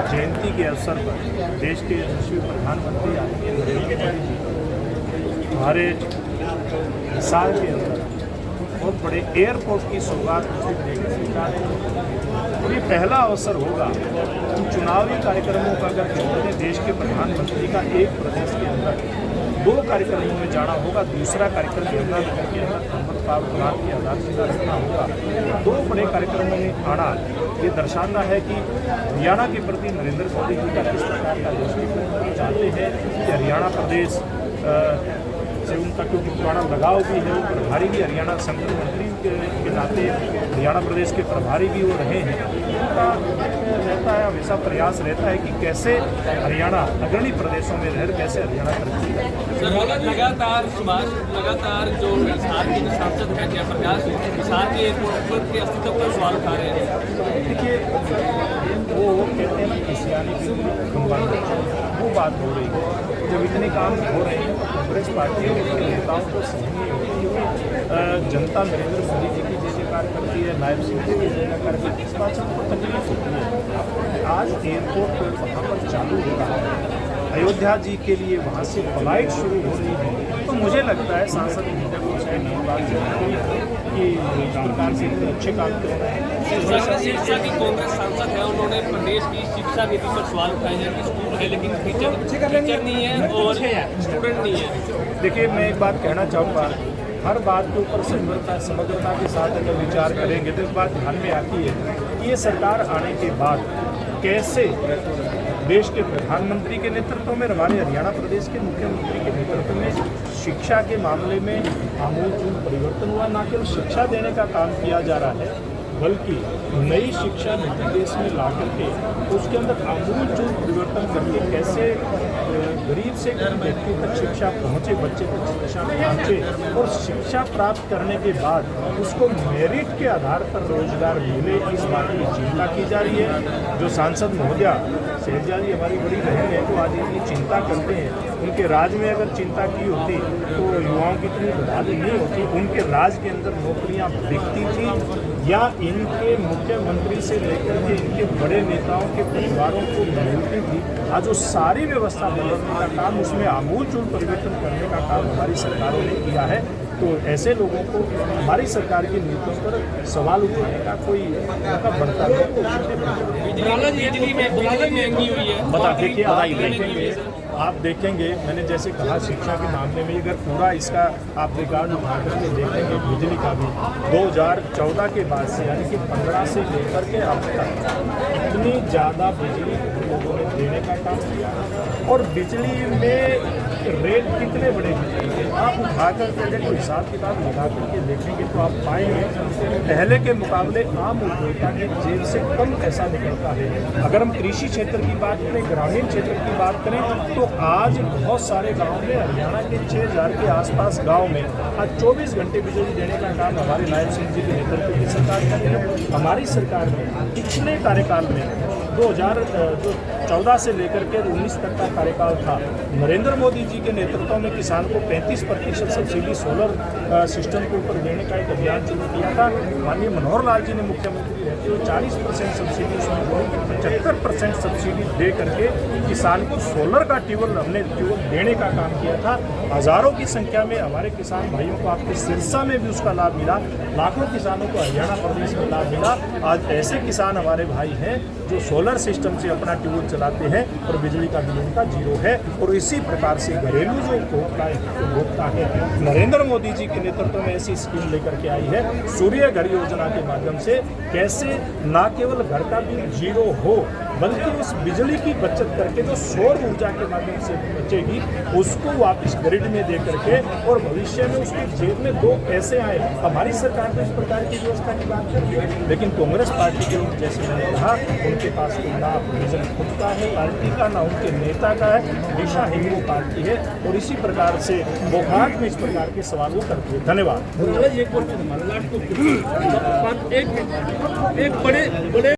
जयंती के अवसर पर देश के यशस्वी प्रधानमंत्री आदरणीय नरेंद्र मोदी जी हमारे हिसार के अंदर बहुत बड़े एयरपोर्ट की सौगात स्वीकार और ये पहला अवसर होगा कि चुनावी कार्यक्रमों का अगर चुनाव देश के प्रधानमंत्री का एक प्रदेश के अंदर 2 कार्यक्रमों में जाना होगा, दूसरा कार्यक्रम यमुनानगर के अंदर अहमद फारूक की आधारशिला रखना होगा। 2 बड़े कार्यक्रमों में आना ये दर्शाता है कि हरियाणा के प्रति नरेंद्र मोदी जी का किस प्रकार का दृष्टिकोण चाहते हैं कि हरियाणा प्रदेश से उनका क्योंकि पुराना लगाव भी है, वो प्रभारी भी हरियाणा संगठन मंत्री के नाते हरियाणा प्रदेश के प्रभारी भी वो रहे हैं। उनका रहता है, हमेशा प्रयास रहता है कि कैसे हरियाणा अग्रणी प्रदेशों में रह कैसे हरियाणा तरक्की करे। लगातार जो हिसार के सांसद हैं जयप्रकाश हिसार के एयरपोर्ट के अस्तित्व पर सवाल उठा रहे हैं। देखिए, वो कहते हैं ना किसियानी वो बात हो रही है। जब इतने काम हो रहे हैं तो कांग्रेस पार्टी के नेताओं को सहनी होती है। जनता नरेंद्र मोदी जी की जय जयकार करती है, नायब सिंह जी की जय जयकार करती है, इस बात से उनको तकलीफ होती है। आज एयरपोर्ट वहाँ पर चालू हो रहा है, अयोध्या जी के लिए वहाँ से फ्लाइट शुरू हो रही है, तो मुझे लगता है सांसद कि इस प्रकार से अच्छे काम कर रहे हैं। शिक्षा की कांग्रेस सांसद है, उन्होंने प्रदेश की शिक्षा नीति पर सवाल उठाए हैं कि स्कूल है लेकिन टीचर नहीं है और स्टूडेंट नहीं है। देखिए, मैं एक बात कहना चाहूँगा, हर बात के ऊपर समग्रता के साथ अगर विचार करेंगे तो इस बात ध्यान में आती है कि ये सरकार आने के बाद कैसे देश के प्रधानमंत्री के नेतृत्व में, हमारे हरियाणा प्रदेश के मुख्यमंत्री के नेतृत्व में शिक्षा के मामले में आमूलचूल परिवर्तन हुआ। न केवल शिक्षा देने का काम किया जा रहा है बल्कि नई शिक्षा नीति देश में ला करके उसके अंदर आमूलचूल परिवर्तन करके कैसे गरीब से गरीब व्यक्ति तक शिक्षा पहुँचे, बच्चे तक शिक्षा पहुँचे और शिक्षा प्राप्त करने के बाद उसको मेरिट के आधार पर रोजगार मिले, इस बात की चिंता की जा रही है। जो सांसद महोदया शैलजा जी हमारी बड़ी बहन है, तो आज इतनी चिंता करते हैं। उनके राज में अगर चिंता की होती तो युवाओं की इतनी बर्बादी नहीं होती। उनके राज के अंदर नौकरियां बिकती थी या इनके मुख्यमंत्री से लेकर के इनके बड़े नेताओं के परिवारों को मिलती थी। आज वो सारी व्यवस्था बदलने का काम, उसमें आमूलचूल परिवर्तन करने का काम हमारी सरकारों ने किया है। तो ऐसे लोगों को हमारी सरकार की नीतियों पर सवाल उठाने का कोई मौका बढ़ता है। बिजली महंगी हुई है, देखिए आप देखेंगे, मैंने जैसे कहा शिक्षा के मामले में अगर पूरा इसका आप रिकॉर्ड उठा करके देखेंगे बिजली का भी 2014 के बाद से यानी कि 15 से लेकर के अब तक इतनी ज़्यादा बिजली लोगों ने देने का काम किया और बिजली में रेट कितने बड़े बिजली आप उठा करके अगर कोई हिसाब किताब लगा करके देखेंगे तो आप पाएंगे पहले के मुकाबले आम उपभोक्ता के जेब से कम पैसा निकलता है। अगर हम कृषि क्षेत्र की बात करें, ग्रामीण क्षेत्र की बात करें तो आज बहुत सारे गाँव में, हरियाणा के 6000 के आसपास गाँव में आज 24 घंटे बिजली देने का काम हमारे नायब सिंह जी के नेतृत्व की सरकार कर रही है। हमारी सरकार ने पिछले कार्यकाल में 2014 से लेकर के 19 तक का कार्यकाल था, नरेंद्र मोदी जी के नेतृत्व में किसान को 35% सब्सिडी सोलर सिस्टम के ऊपर देने का एक अभियान शुरू किया था। माननीय मनोहर लाल जी ने मुख्यमंत्री रहते हुए 40% सब्सिडी, 75% सब्सिडी दे करके किसान को सोलर का ट्यूबवेल हमने देने का काम किया था। हज़ारों की संख्या में हमारे किसान भाइयों को आपके सिरसा में भी उसका लाभ मिला, लाखों किसानों को हरियाणा प्रदेश में लाभ मिला। आज ऐसे किसान हमारे भाई हैं जो सोलर सिस्टम से अपना ट्यूबवेल चलाते हैं और बिजली का बिल उनका जीरो है। और इसी प्रकार से घरेलू जो उपभोक्ता है, नरेंद्र मोदी जी के नेतृत्व में ऐसी स्कीम लेकर के आई है सूर्य घर योजना के माध्यम से, कैसे न केवल घर का बिल जीरो हो बल्कि उस बिजली की बचत करके जो सौर ऊर्जा के माध्यम से बचेगी उसको वापस ग्रिड में दे करके और भविष्य में उसके जेब में 2 पैसे आए। हमारी सरकार तो इस प्रकार की व्यवस्था की बात कर रही है, लेकिन कांग्रेस पार्टी के लोग, जैसे मैंने कहा, उनके पास ना विजन खुद का है पार्टी का, ना उनके नेता का है, दिशा हिंदू पार्टी है और इसी प्रकार से बोखाट में इस प्रकार के सवाल वो करती है। धन्यवाद। एक बड़े